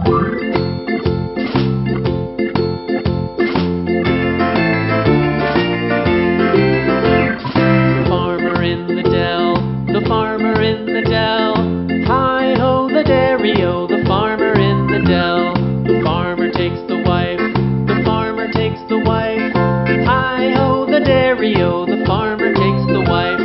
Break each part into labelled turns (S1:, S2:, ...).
S1: Farmer in the dell, the farmer in the dell. Hi-ho, the dairy-o, the farmer in the dell. The farmer takes the wife, the farmer takes the wife. Hi-ho, the dairy-o, the farmer takes the wife.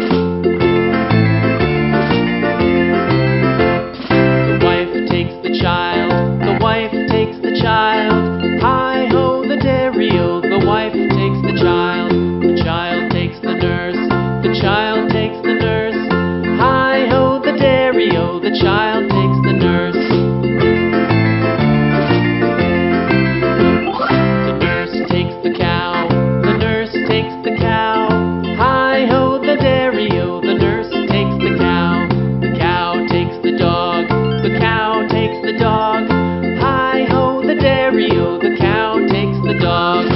S1: The wife takes the child, the wife takes the child. Hi-ho, the dairy-o, the wife takes the child. The child takes the nurse, the child takes the nurse. Hi-ho, the dairy-o, the child takes the nurse. The nurse takes the cow, the nurse takes the cow. Hi-ho, the dairy-o, the nurse takes the cow. The cow takes the dog, the cow takes the dog. Hi-ho, the dairy-o, the cow takes the dog.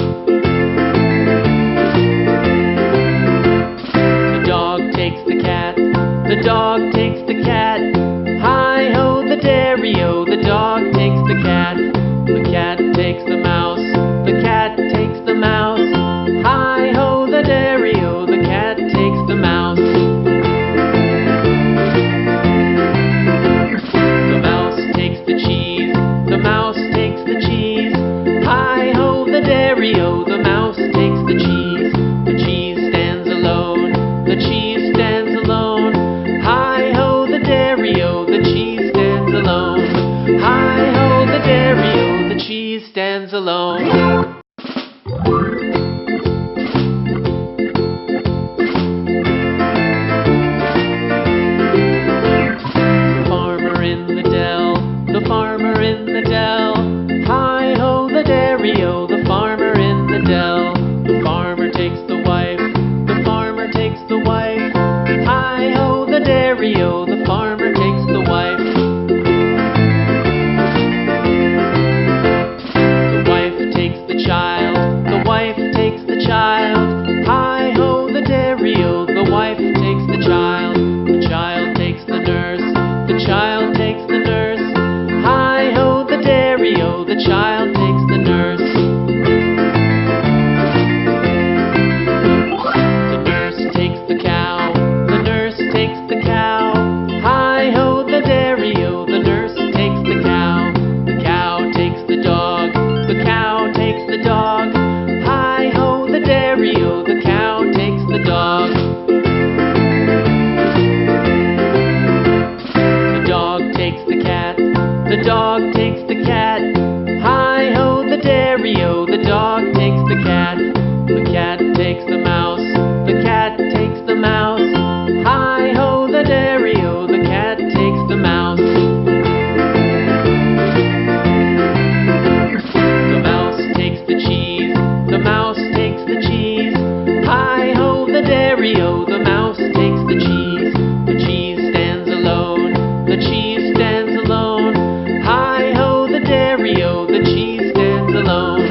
S1: The dog takes the cat, the dog takes the cat. Hi-ho, the dairy-o, the dog takes the cat. The cat takes the mouse, the cat takes the mouse. Hi-ho, the dairy-o, the cat takes the mouse. The mouse takes the cheese, the mouse takes the cheese. Hi-ho, the dairy-o, the mouse takes the cheese. The cheese stands alone, the cheese stands alone. Hi-ho, the dairy-o, the cheese stands alone. Hi-ho, the dairy-o, the cheese stands alone. The farmer in the dell, the farmer in the dell. Hi-ho, the dairy-o, the farmer in the dell. The farmer takes the wife, the farmer takes the wife. Hi-ho, the dairy-o, the farmer takes the wife. The wife takes the child, the wife takes the child. Hi-ho, the dairy-o, the wife takes the child. The child takes the nurse, the child takes the nurse. Hi-ho, the dairy-o, the child takes the nurse. The nurse takes the cow, the nurse takes the cow. Hi-ho, the dairy-o, the nurse takes the cow. The cow takes the dog, the cow takes the dog. Hi-ho, the dairy-o, the cow takes the dog. The dog takes the cat, the dog takes the cat. Hi-ho, the dairy-o, the dog takes the cat. The cat takes the mouse, the cat takes the mouse. Hi-ho, the dairy-o, the cat takes the mouse. The mouse takes the cheese, the mouse takes the cheese. Hi-ho, the dairy-o, the mouse takes the cheese. The cheese stands alone, the cheese stands alone. Hi-ho, the dairy-o, the cheese stands alone.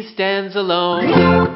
S1: cheese stands alone.